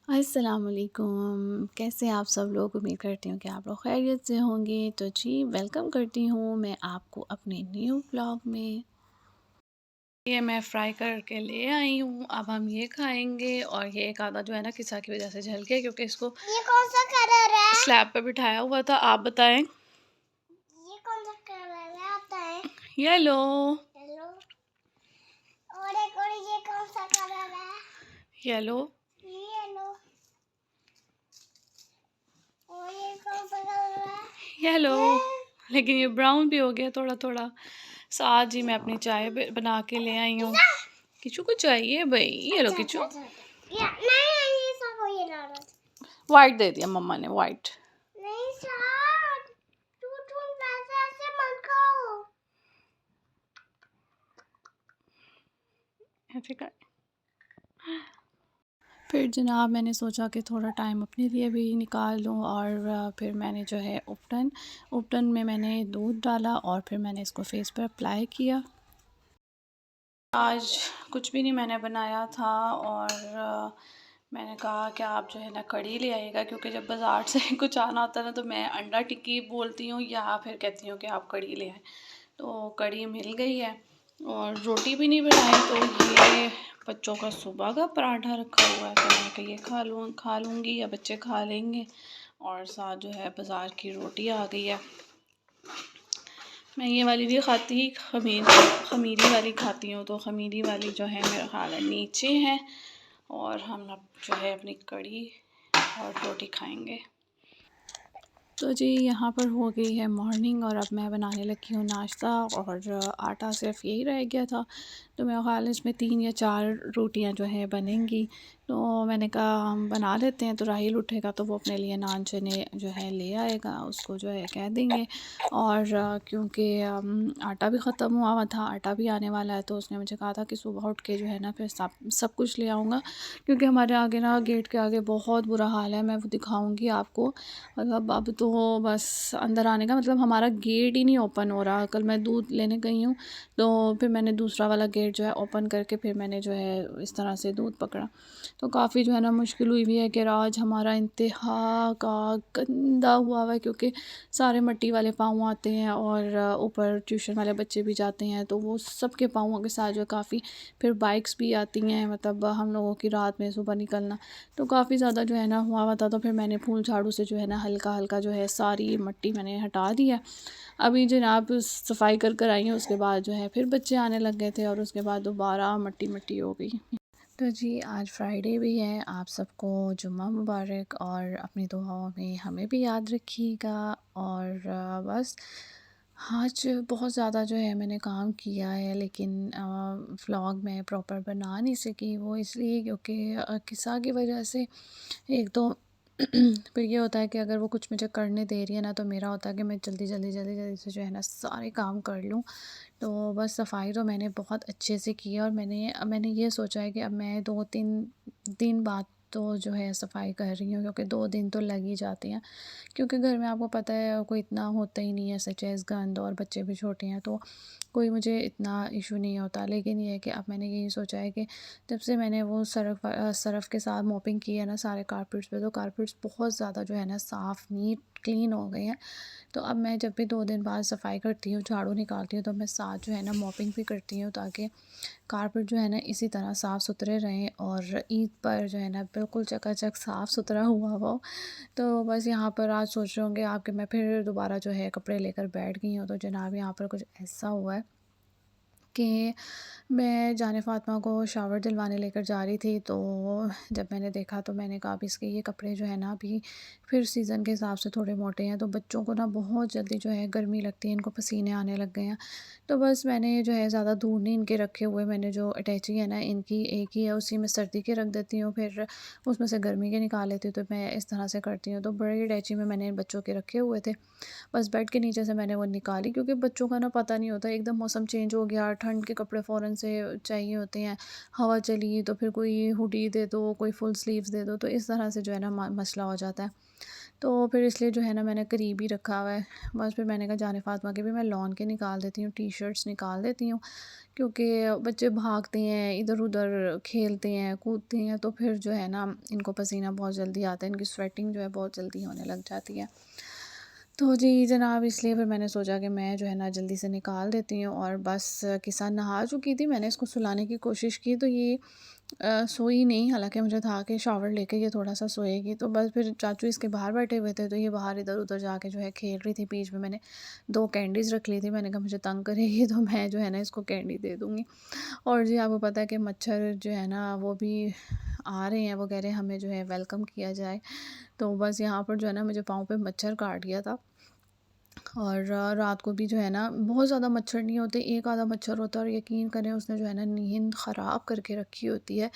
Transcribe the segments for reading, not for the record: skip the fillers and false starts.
अस्सलामुअलैकुम, कैसे आप सब लोग? उम्मीद करती हूँ कि आप लोग खैरियत से होंगे। तो जी वेलकम करती हूँ मैं आपको अपने न्यू व्लॉग में। ये मैं फ्राई करके ले आई हूँ, अब हम ये खाएंगे। और ये एक आधा जो है ना किस्सा की वजह से जल गया, क्योंकि इसको ये कौन सा कलर है? स्लैब पे बिठाया हुआ था। आप बताएं। ये कौन सा कलर है आता है? येलो। हेलो। और ये कौन सा कलर है? येलो। ये येलो। और ये कौन सा कलर है? येलो। ये लेकिन ये ब्राउन भी हो गया थोड़ा थोड़ा। साथ जी मैं अपनी चाय बना के ले आई हूँ। किचू को चाहिए भाई। ये लो किचू। या नहीं ये सब ये नारंगी। वाइट दे दिया मम्मा ने, वाइट। नहीं सर, तुम ऐसे मत खाओ। ऐसे कर। फिर जनाब मैंने सोचा कि थोड़ा टाइम अपने लिए भी निकाल लूँ। और फिर मैंने जो है उपटन में मैंने दूध डाला और फिर मैंने इसको फेस पर अप्लाई किया। आज कुछ भी नहीं मैंने बनाया था। और मैंने कहा कि आप जो है ना कढ़ी ले आइएगा, क्योंकि जब बाज़ार से कुछ आना होता है ना तो मैं अंडा टिक्की बोलती हूँ या फिर कहती हूँ कि आप कढ़ी ले आएँ। तो कढ़ी मिल गई है और रोटी भी नहीं बनाई। तो ये बच्चों का सुबह का पराठा रखा हुआ है, तो मैं कहा ये खा लूँगी या बच्चे खा लेंगे। और साथ जो है बाज़ार की रोटी आ गई है। मैं ये वाली नहीं खाती, खमीरी वाली खाती हूँ। तो खमीरी वाली जो है मेरा ख्याल है नीचे है। और हम अब जो है अपनी कढ़ी और रोटी खाएंगे। तो जी यहाँ पर हो गई है मॉर्निंग और अब मैं बनाने लगी हूँ नाश्ता। और आटा सिर्फ यही रह गया था, तो मेरा ख्याल है इसमें 3 या 4 रोटियाँ जो हैं बनेंगी। तो मैंने कहा हम बना लेते हैं। तो राहिल उठेगा तो वो अपने लिए नान चने जो है ले आएगा, उसको जो है कह देंगे। और क्योंकि आटा भी ख़त्म हुआ था, आटा भी आने वाला है, तो उसने मुझे कहा था कि सुबह उठ के जो है ना फिर सब कुछ ले आऊँगा। क्योंकि हमारे आगे ना गेट के आगे बहुत बुरा हाल है, मैं वो दिखाऊँगी आपको। मतलब अब तो बस अंदर आने का मतलब हमारा गेट ही नहीं ओपन हो रहा। कल मैं दूध लेने गई हूँ तो फिर मैंने दूसरा वाला गेट जो है ओपन करके फिर मैंने जो है इस तरह से दूध पकड़ा। तो काफ़ी जो है ना मुश्किल हुई हुई है कि आज हमारा इंतहा का गंदा हुआ हुआ है, क्योंकि सारे मिट्टी वाले पाँव आते हैं और ऊपर ट्यूशन वाले बच्चे भी जाते हैं, तो वो सबके पाँवों के साथ जो है काफ़ी फिर बाइक्स भी आती हैं, मतलब हम लोगों की रात में सुबह निकलना। तो काफ़ी ज़्यादा जो है ना हुआ हुआ था। तो फिर मैंने फूल झाड़ू से जो है ना हल्का हल्का जो है सारी मिट्टी मैंने हटा दिया। अभी जनाब सफाई कर आई हूँ, उसके बाद जो है फिर बच्चे आने लग गए थे और उसके बाद दोबारा मिट्टी मिट्टी हो गई। तो जी आज फ्राइडे भी है, आप सबको जुम्मा मुबारक। और अपनी दुआओं में हमें भी याद रखिएगा। और बस आज बहुत ज़्यादा जो है मैंने काम किया है, लेकिन व्लॉग मैं प्रॉपर बना नहीं सकी। वो इसलिए क्योंकि किस्सा की वजह से। एक तो फिर ये होता है कि अगर वो कुछ मुझे करने दे रही है ना, तो मेरा होता है कि मैं जल्दी से जो है ना सारे काम कर लूँ। तो बस सफाई तो मैंने बहुत अच्छे से की है। और मैंने ये सोचा है कि अब मैं 2-3 दिन बाद तो जो है सफाई कर रही हूँ, क्योंकि 2 दिन तो लग ही जाते हैं। क्योंकि घर में आपको पता है कोई इतना होता ही नहीं है सचेज़ गंद, और बच्चे भी छोटे हैं तो कोई मुझे इतना इशू नहीं होता। लेकिन ये है कि अब मैंने यही सोचा है कि जब से मैंने वो सर्फ़ के साथ मोपिंग की है ना सारे कारपेट्स पे, तो कारपेट्स बहुत ज़्यादा जो है ना साफ़ नीट क्लीन हो गए हैं। तो अब मैं जब भी 2 दिन बाद सफाई करती हूँ, झाड़ू निकालती हूँ, तो मैं साथ जो है ना मोपिंग भी करती हूँ, ताकि कारपेट जो है ना इसी तरह साफ़ सुथरे रहें और ईद पर जो है ना बिल्कुल चकाचक साफ़ सुथरा हुआ हो। तो बस यहाँ पर आज सोच रहे होंगे आप कि मैं फिर दोबारा जो है कपड़े लेकर बैठ गई हूँ। तो जनाब यहाँ पर कुछ ऐसा हुआ है कि मैं जाने फ़ातिमा को शावर दिलवाने लेकर जा रही थी। तो जब मैंने देखा तो मैंने कहा अभी इसके ये कपड़े जो है ना अभी फिर सीज़न के हिसाब से थोड़े मोटे हैं, तो बच्चों को ना बहुत जल्दी जो है गर्मी लगती है, इनको पसीने आने लग गए हैं। तो बस मैंने जो है ज़्यादा दूर नहीं इनके रखे हुए, मैंने जो अटैची है ना इनकी एक ही है, उसी में सर्दी के रख देती हूँ, फिर उसमें से गर्मी के निकाल लेती हूँ। तो मैं इस तरह से करती हूँ। तो बड़ी अटैची में मैंने बच्चों के रखे हुए थे, बस बेड के नीचे से मैंने वो निकाली, क्योंकि बच्चों का ना पता नहीं होता, एकदम मौसम चेंज हो गया, ठंड के कपड़े फ़ौरन से चाहिए होते हैं, हवा चली तो फिर कोई हुडी दे दो, कोई फुल स्लीव्स दे दो, तो इस तरह से जो है ना मसला हो जाता है। तो फिर इसलिए जो है ना मैंने करीब ही रखा हुआ है। बस फिर मैंने कहा जाने फ़ातिमा के भी मैं लॉन के निकाल देती हूँ, टी-शर्ट्स निकाल देती हूँ, क्योंकि बच्चे भागते हैं, इधर-उधर खेलते हैं, कूदते हैं, तो फिर जो है ना इनको पसीना बहुत जल्दी आता है, इनकी स्वेटिंग जो है बहुत जल्दी होने लग जाती है। तो जी जनाब, इसलिए फिर मैंने सोचा कि मैं जो है ना जल्दी से निकाल देती हूँ, और बस किसा नहा चुकी थी, मैंने इसको सुलाने की कोशिश की तो ये सोई नहीं, हालाँकि मुझे था कि शावर लेके ये थोड़ा-सा सोएगी, तो बस फिर चाचू इसके बाहर बैठे हुए थे, तो ये बाहर इधर-उधर जाके जो है खेल रही थी। बीच में मैंने 2 कैंडीज़ रख ली थी, मैंने कहा मुझे तंग करेगी तो मैं जो है ना इसको कैंडी दे दूँगी। और जी आपको पता है कि मच्छर जो है ना वो भी आ रहे हैं, वो कह रहे हैं हमें जो है वेलकम किया जाए। तो बस यहाँ पर जो है ना मुझे पाँव पे मच्छर काट गया था। और रात को भी जो है ना बहुत ज़्यादा मच्छर नहीं होते, एक आधा मच्छर होता है, और यकीन करें उसने जो है ना नींद ख़राब करके रखी होती है।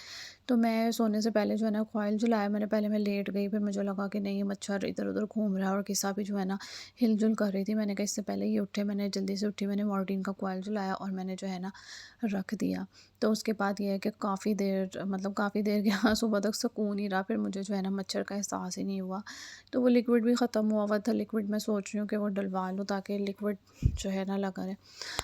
तो मैं सोने से पहले जो है ना कॉइल जलाया मैंने, पहले मैं लेट गई, फिर मुझे लगा कि नहीं ये मच्छर इधर-उधर घूम रहा है, और किस्सा भी जो है ना हिल-जुल कर रही थी। मैंने कहा इससे पहले ये उठे, मैंने जल्दी से उठी, मैंने मॉर्टीन का कॉइल जलाया और मैंने जो है ना रख दिया। तो उसके बाद ये है कि काफ़ी देर, मतलब काफ़ी देर क्या सुबह तक सुकून ही रहा, फिर मुझे जो है ना मच्छर का एहसास ही नहीं हुआ। तो वो लिक्विड भी ख़त्म हुआ हुआ था, लिक्विड मैं सोच रही हूँ कि वो डलवा लूँ ताकि लिक्विड जो है ना लगा रहे।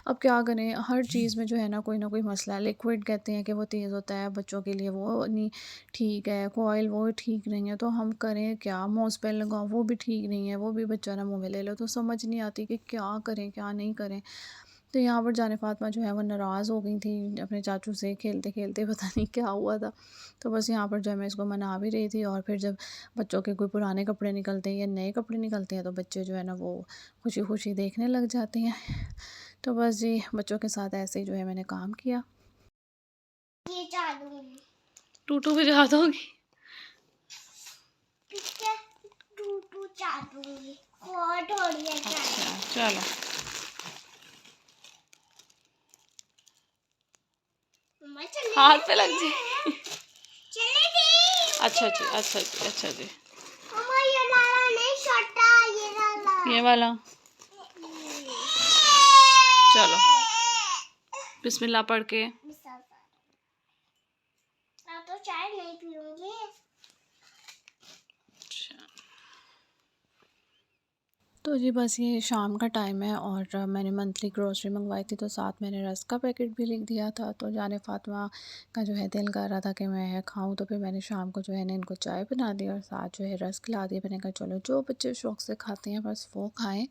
अब क्या करें, हर चीज़ में जो है ना कोई मसला है। लिक्विड कहते हैं कि वो तेज़ होता है, बच्चों के लिए वो नहीं ठीक है, कोयल वो ठीक नहीं है, तो हम करें क्या? मोज़पेन लगाओ वो भी ठीक नहीं है, वो भी बच्चा ना मुँह में ले लो, तो समझ नहीं आती कि क्या करें, क्या नहीं करें। तो यहाँ पर जाने फ़ातिमा जो है वो नाराज़ हो गई थी अपने चाचू से, खेलते-खेलते पता नहीं क्या हुआ था। तो बस यहाँ पर जो है मैं इसको मना भी रही थी, और फिर जब बच्चों के कोई पुराने कपड़े निकलते हैं या नए कपड़े निकलते हैं तो बच्चे जो है ना वो खुशी-खुशी देखने लग जाते हैं। तो बस जी बच्चों के साथ ऐसे ही जो है मैंने काम किया। ये चालूंगी टूटू बजा दोगी? ठीक है, टू टू चालूंगी और थोड़ी है अच्छा, चलो। मम्मा चले हाथ पे लग जाए। चले दी अच्छा जी, अच्छा जी, अच्छा जी। मम्मा ये लाला नहीं छोटा ये लाला ये वाला? चलो, बिस्मिल्लाह पढ़ के। मैं तो चाय नहीं पीऊंगी। तो जी बस ये शाम का टाइम है, और मैंने मंथली ग्रोसरी मंगवाई थी, तो साथ मैंने रस्क का पैकेट भी लिख दिया था। तो जाने फ़ातिमा का जो है दिल कर रहा था कि मैं खाऊं, तो फिर मैंने शाम को जो है ना इनको चाय बना दी और साथ जो है रस्क ला दिया। मैंने कहा चलो जो बच्चे शौक़ से खाते हैं बस वो खाएं,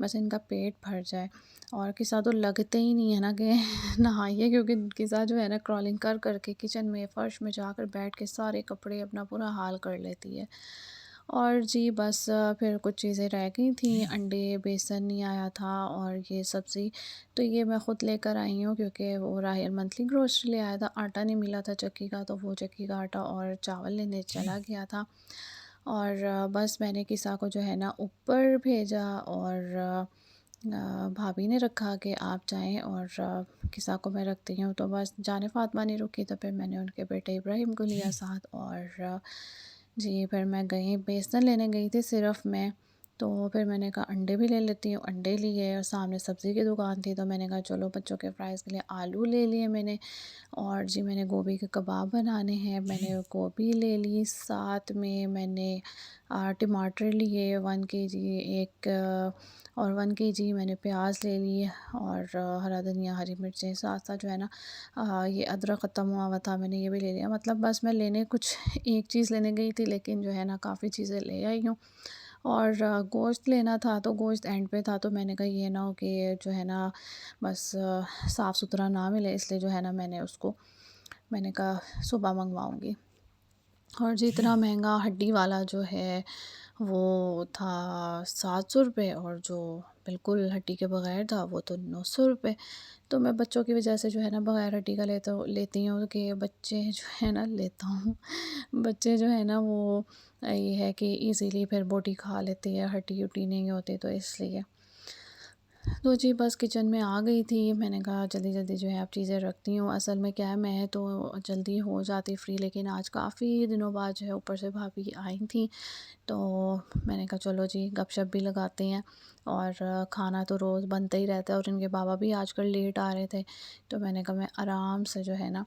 बस इनका पेट भर जाए। और किसा तो लगते ही नहीं है ना कि नहाइए, क्योंकि किसा जो है ना क्रॉलिंग कर करके किचन में फ़र्श में जाकर बैठ के सारे कपड़े अपना पूरा हाल कर लेती है। और जी बस फिर कुछ चीज़ें रह गई थी, अंडे, बेसन नहीं आया था, और ये सब्ज़ी तो ये मैं ख़ुद लेकर आई हूँ, क्योंकि वो राहिल मंथली ग्रोसरी ले आया था। आटा नहीं मिला था चक्की का, तो वो चक्की का आटा और चावल लेने चला गया था। और बस मैंने किसा को जो है ना ऊपर भेजा, और भाभी ने रखा कि आप जाएं, और किसा को मैं रखती हूँ। तो बस जाने फ़ातिमा नहीं रुकी, तो फिर मैंने उनके बेटे इब्राहिम को लिया साथ, और जी फिर मैं गई बेसन लेने गई थी सिर्फ़ मैं। तो फिर मैंने कहा अंडे भी ले लेती हूँ, अंडे लिए, और सामने सब्ज़ी की दुकान थी, तो मैंने कहा चलो बच्चों के फ्राइज़ के लिए आलू ले लिए मैंने। और जी मैंने गोभी के कबाब बनाने हैं, मैंने गोभी ले ली, साथ में मैंने टमाटर लिए 1 केजी, एक और 1 केजी मैंने प्याज ले ली, और हरा धनिया, हरी मिर्चें, साथ साथ जो है ना ये अदरक ख़त्म हुआ हुआ था, मैंने ये भी ले लिया। मतलब बस मैं लेने कुछ एक चीज़ लेने गई थी, लेकिन जो है ना काफ़ी चीज़ें ले आई हूँ। और गोश्त लेना था, तो गोश्त एंड पे था, तो मैंने कहा ये ना हो कि जो है ना बस साफ़ सुथरा ना मिले, इसलिए जो है ना मैंने कहा सुबह मंगवाऊँगी। और जी इतना महंगा हड्डी वाला जो है वो था 700 रुपये, और जो बिल्कुल हड्डी के बग़ैर था वो तो 900 रुपये। तो मैं बच्चों की वजह से जो है ना बग़ैर हड्डी का लेती हूँ, कि बच्चे जो है ना लेता हूँ बच्चे जो है ना वो ये है कि इजीली फिर बोटी खा लेती है, हड्डी उड्डी नहीं होती, तो इसलिए। तो जी बस किचन में आ गई थी, मैंने कहा जल्दी-जल्दी जो है आप चीज़ें रखती हूँ। असल में क्या है, मैं तो जल्दी हो जाती फ्री, लेकिन आज काफ़ी दिनों बाद जो है ऊपर से भाभी आई थी, तो मैंने कहा चलो जी गपशप भी लगाते हैं। और खाना तो रोज़ बनता ही रहता है और इनके बाबा भी आजकल लेट आ रहे थे, तो मैंने कहा मैं आराम से जो है ना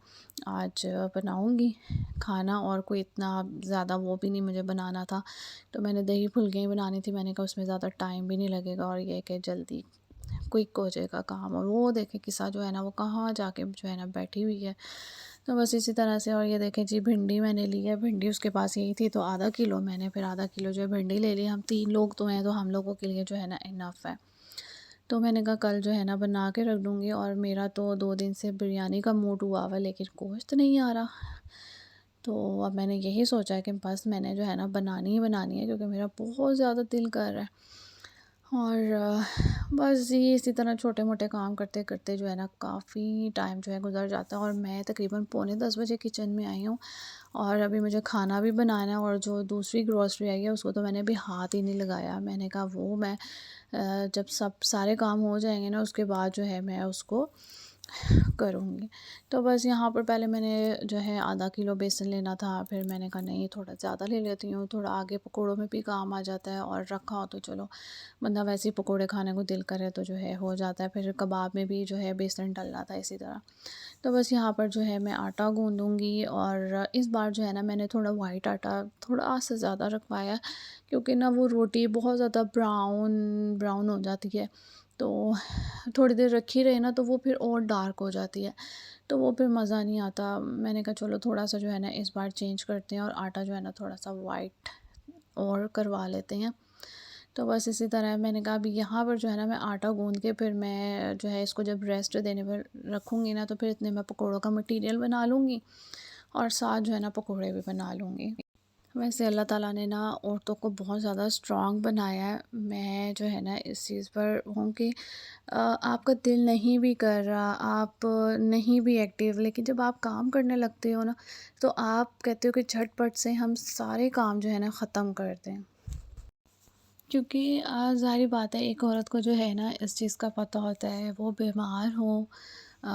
आज बनाऊँगी खाना, और कोई इतना ज़्यादा वो भी नहीं मुझे बनाना था। तो मैंने दही फुल्कियाँ ही बनानी थी, मैंने कहा उसमें ज़्यादा टाइम भी नहीं लगेगा और ये है कि जल्दी क्विक हो जाएगा काम। और वो देखें किस्सा जो है ना वो कहाँ जाके जो है ना बैठी हुई है। तो बस इसी तरह से। और ये देखें जी भिंडी मैंने ली है, भिंडी उसके पास यही थी तो आधा किलो मैंने फिर आधा किलो जो है भिंडी ले ली। हम 3 लोग तो हैं तो हम लोगों के लिए जो है ना इनफ है। तो मैंने कहा कल जो है ना बना के रख दूँगी। और मेरा तो 2 दिन से बिरयानी का मूड हुआ हुआ है लेकिन गोश्त नहीं आ रहा। तो अब मैंने यही सोचा है कि बस मैंने जो है ना बनानी ही बनानी है, क्योंकि मेरा बहुत ज़्यादा दिल कर रहा है। और बस ये इसी तरह छोटे-मोटे काम करते-करते जो है ना काफ़ी टाइम जो है गुज़र जाता है। और मैं तकरीबन पौने 10 बजे किचन में आई हूँ और अभी मुझे खाना भी बनाना है। और जो दूसरी ग्रॉसरी आई है उसको तो मैंने अभी हाथ ही नहीं लगाया। मैंने कहा वो मैं जब सब सारे काम हो जाएँगे ना उसके बाद जो है मैं उसको करूँगी। तो बस यहाँ पर पहले मैंने जो है आधा किलो बेसन लेना था, फिर मैंने कहा नहीं थोड़ा ज़्यादा ले लेती हूँ, थोड़ा आगे पकौड़ों में भी काम आ जाता है। और रखा हो तो चलो बंदा वैसे ही पकौड़े खाने को दिल करे तो जो है हो जाता है। फिर कबाब में भी जो है बेसन डलना था इसी तरह। तो बस यहाँ पर जो है मैं आटा गूँदूँगी। और इस बार जो है ना मैंने थोड़ा वाइट आटा थोड़ा से ज़्यादा रखवाया, क्योंकि ना वो रोटी बहुत ज़्यादा ब्राउन ब्राउन हो जाती है। तो थोड़ी देर रखी रहे ना तो वो फिर और डार्क हो जाती है, तो वो फिर मज़ा नहीं आता। मैंने कहा चलो थोड़ा-सा जो है ना इस बार चेंज करते हैं और आटा जो है ना थोड़ा-सा वाइट और करवा लेते हैं। तो बस इसी तरह मैंने कहा अभी यहाँ पर जो है ना मैं आटा गूँध के फिर मैं जो है इसको जब रेस्ट देने पर रखूँगी ना तो फिर इतने में पकौड़ों का मटीरियल बना लूँगी और साथ जो है ना पकौड़े भी बना लूँगी। वैसे अल्लाह ताला ने ना औरतों को बहुत ज़्यादा स्ट्रॉन्ग बनाया है। मैं जो है ना इस चीज़ पर हूँ कि आपका दिल नहीं भी कर रहा, आप नहीं भी एक्टिव, लेकिन जब आप काम करने लगते हो ना, तो आप कहते हो कि झटपट से हम सारे काम जो है ना ख़त्म कर दें। क्योंकि ज़ाहिर बात है एक औरत को जो है ना इस चीज़ का पता होता है, वो बीमार हो, अ,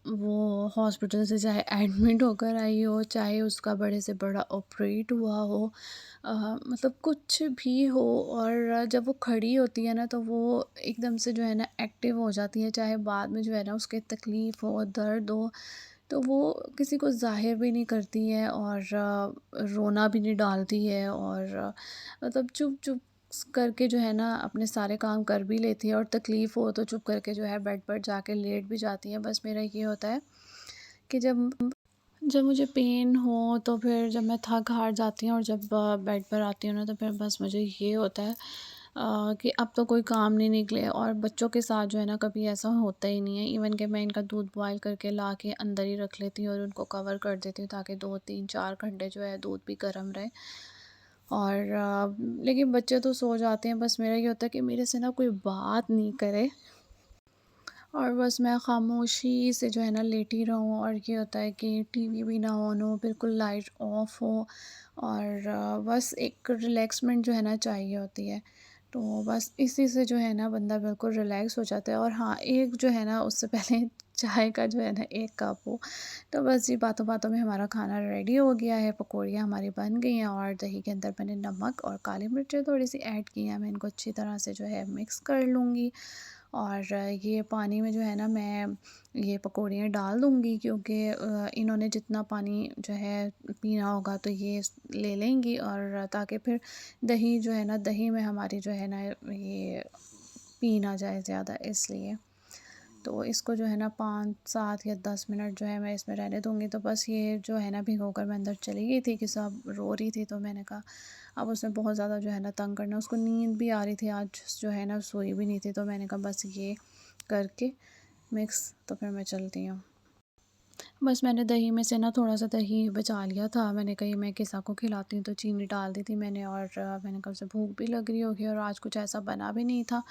वो हॉस्पिटल से चाहे एडमिट होकर आई हो, चाहे उसका बड़े से बड़ा ऑपरेट हुआ हो, मतलब कुछ भी हो। और जब वो खड़ी होती है ना तो वो एकदम से जो है ना एक्टिव हो जाती है, चाहे बाद में जो है ना उसके तकलीफ़ हो, दर्द हो, तो वो किसी को ज़ाहिर भी नहीं करती है और रोना भी नहीं डालती है। और मतलब चुप-चुप करके जो है ना अपने सारे काम कर भी लेती है। और तकलीफ़ हो तो चुप करके जो है बेड पर जाके लेट भी जाती है। बस मेरा ये होता है कि जब जब मुझे पेन हो तो फिर जब मैं थक हार जाती हूँ और जब बेड पर आती हूँ ना तो फिर बस मुझे ये होता है कि अब तो कोई काम नहीं निकले। और बच्चों के साथ जो है ना कभी ऐसा होता ही नहीं है। इवन कि मैं इनका दूध बॉयल करके ला के अंदर ही रख लेती हूँ और उनको कवर कर देती हूँ ताकि 2 3 4 घंटे जो है दूध भी गर्म रहे। और लेकिन बच्चे तो सो जाते हैं, बस मेरा ये होता है कि मेरे से ना कोई बात नहीं करे और बस मैं ख़ामोशी से जो है ना लेटी रहूँ। और ये होता है कि टीवी भी ना ऑन हो, बिल्कुल लाइट ऑफ हो। और बस एक रिलैक्समेंट जो है ना चाहिए होती है। तो बस इसी से जो है ना बंदा बिल्कुल रिलैक्स हो जाता है। और हाँ, एक जो है ना उससे पहले चाय का जो है ना 1 कप हो। तो बस जी बातों-बातों में हमारा खाना रेडी हो गया है, पकौड़ियाँ हमारी बन गई हैं और दही के अंदर मैंने नमक और काली मिर्चें थोड़ी-सी ऐड की हैं। मैं इनको अच्छी तरह से जो है मिक्स कर लूँगी। और ये पानी में जो है ना मैं ये पकौड़ियाँ डाल दूँगी, क्योंकि इन्होंने जितना पानी जो है पीना होगा तो ये ले लेंगी। और ताकि फिर दही जो है ना दही में हमारी जो है ना ये पी ना जाए ज़्यादा, इसलिए। तो इसको जो है ना 5 7 या 10 मिनट जो है मैं इसमें रहने दूँगी। तो बस ये जो है ना भिगोकर मैं अंदर चली गई थी कि सब रो रही थी, तो मैंने कहा अब उसने बहुत ज़्यादा जो है ना तंग करना, उसको नींद भी आ रही थी आज जो है ना सोई भी नहीं थी। तो मैंने कहा बस ये करके मिक्स तो फिर मैं चलती हूँ। बस मैंने दही में से ना थोड़ा-सा दही बचा लिया था। मैंने कही मैं किसा को खिलाती हूँ तो चीनी डाल दी थी मैंने। और मैंने कहा उसे भूख भी लग रही होगी और आज कुछ ऐसा बना भी नहीं था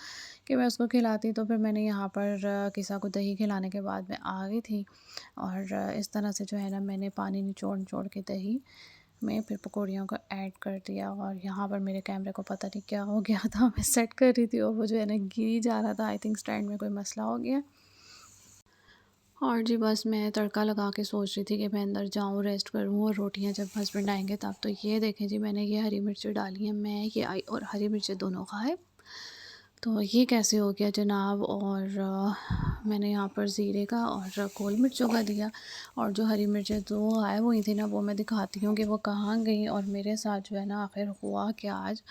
कि मैं उसको खिलाती। तो फिर मैंने यहाँ पर किसा को दही खिलाने के बाद मैं आ गई थी। और इस तरह से जो है ना मैंने पानी निचोड़-निचोड़ के दही में फिर पकौड़ियों को ऐड कर दिया। और यहाँ पर मेरे कैमरे को पता नहीं क्या हो गया था, मैं सेट कर रही थी और वो जो है ना गिर ही जा रहा था। आई थिंक स्टैंड में कोई मसला हो गया। और जी बस मैं तड़का लगा के सोच रही थी कि मैं अंदर जाऊँ, रेस्ट करूँ और रोटियां जब हस्बैंड आएंगे तब। तो ये देखें जी मैंने ये हरी मिर्ची डाली है, मैं ये आई और हरी मिर्ची दोनों खाए। तो ये कैसे हो गया जनाब। और मैंने यहाँ पर ज़ीरे का और गोल मिर्चों का दिया, और जो हरी मिर्चें 2 आए हुई थी ना, वो मैं दिखाती हूँ कि वो कहाँ गई और मेरे साथ जो है ना आखिर हुआ क्या आज।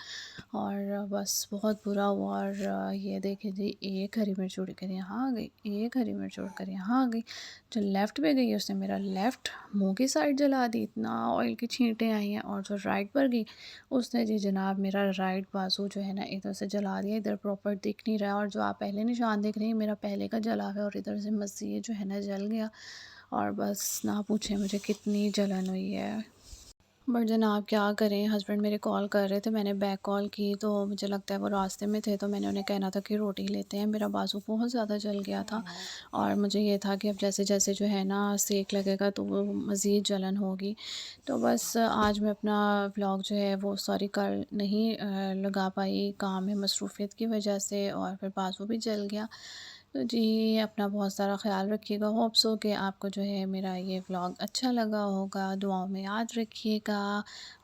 और बस बहुत बुरा हुआ। और ये देखिए जी, एक हरी मिर्च उड़ कर यहाँ आ गई, एक हरी मिर्च उड़ कर यहाँ आ गई। जो लेफ़्ट पे गई उसने मेरा लेफ़्ट मुँह की साइड जला दी, इतना ऑयल की छींटें आई हैं। और जो राइट पर गई उसने जी जनाब मेरा राइट बाजू जो है ना इधर से जला दिया, इधर प्रॉपर दिख नहीं रहा है। और जो आप पहले निशान देख रही हैं मेरा पहले का जला हुआ है, और इधर से मज़ीद जो है ना जल गया। और बस ना पूछें मुझे कितनी जलन हुई है। बट जनाब क्या करें, हस्बैंड मेरे कॉल कर रहे थे, मैंने बैक कॉल की तो मुझे लगता है वो रास्ते में थे, तो मैंने उन्हें कहना था कि रोटी लेते हैं। मेरा बाजू बहुत ज़्यादा जल गया था, और मुझे ये था कि अब जैसे जैसे जो है ना सेक लगेगा तो वो मज़ीद जलन होगी। तो बस आज मैं अपना व्लॉग जो है वो सॉरी कल नहीं लगा पाई, काम में मसरूफ़ियत की वजह से, और फिर बाजू भी जल गया। तो जी अपना बहुत सारा ख़्याल रखिएगा। होप सो कि आपको जो है मेरा ये व्लॉग अच्छा लगा होगा, दुआओं में याद रखिएगा।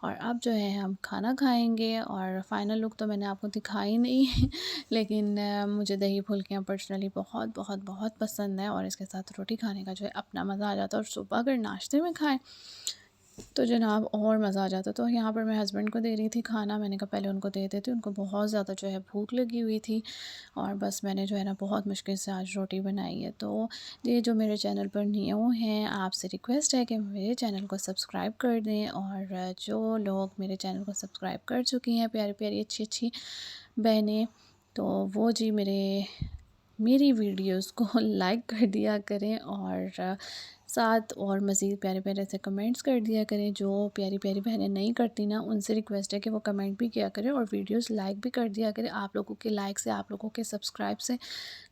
और अब जो है हम खाना खाएँगे, और फ़ाइनल लुक तो मैंने आपको दिखाई नहीं लेकिन मुझे दही फुल्कियाँ पर्सनली बहुत बहुत बहुत पसंद है, और इसके साथ रोटी खाने का जो है अपना मज़ा आ जाता है। और सुबह अगर नाश्ते में खाएँ तो जनाब और मज़ा आ जाता। तो यहाँ पर मैं हस्बैंड को दे रही थी खाना, मैंने कहा पहले उनको दे देती हूँ, उनको बहुत ज़्यादा जो है भूख लगी हुई थी। और बस मैंने जो है ना बहुत मुश्किल से आज रोटी बनाई है। तो ये जो मेरे चैनल पर न्यू हैं, आपसे रिक्वेस्ट है कि मेरे चैनल को सब्सक्राइब कर दें। और जो लोग मेरे चैनल को सब्सक्राइब कर चुकी हैं, प्यारी-प्यारी अच्छी-अच्छी बहनें, तो वो जी मेरी वीडियोस को लाइक कर दिया करें, और साथ और मज़ीद प्यारे-प्यारे से कमेंट्स कर दिया करें। जो प्यारी-प्यारी बहनें नहीं करती ना, उनसे रिक्वेस्ट है कि वो कमेंट भी किया करें और वीडियोस लाइक भी कर दिया करें। आप लोगों के लाइक से, आप लोगों के सब्सक्राइब से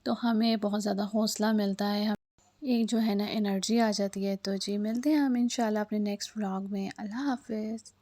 तो हमें बहुत ज़्यादा हौसला मिलता है, हम एक जो है ना एनर्जी आ जाती है। तो जी मिलते हैं हम इंशाल्लाह अपने नेक्स्ट व्लॉग में। अल्लाह हाफ़िज़।